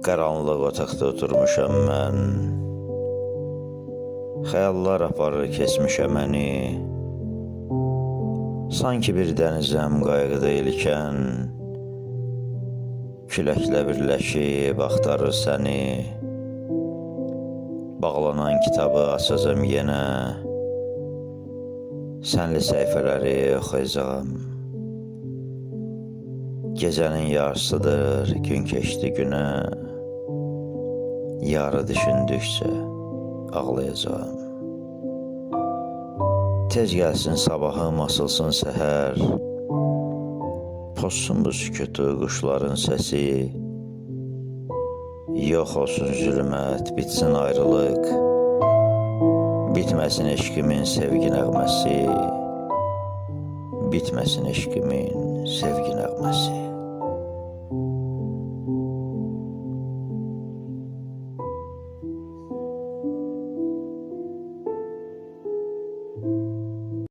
Qaranlıq otaqda oturmuşam mən. Xəyallar aparır keçmişə məni. Sanki bir dənizəm qayğıda ilkən, küləklə birləşib axtarır səni. Bağlanan kitabı açacam yenə, sənli səhifələri oxuyacağam. Gecənin yarısıdır, gün keçdi günə. Yarı düşündükcə ağlayacağam. Tez gəlsin sabahım, asılsın səhər. Pozsun bu sükutu quşların səsi. Yox olsun zülmət, bitsin ayrılıq. Bitməsin eşqimin sevgi nəğməsi. Bitməsin eşqimin sevgi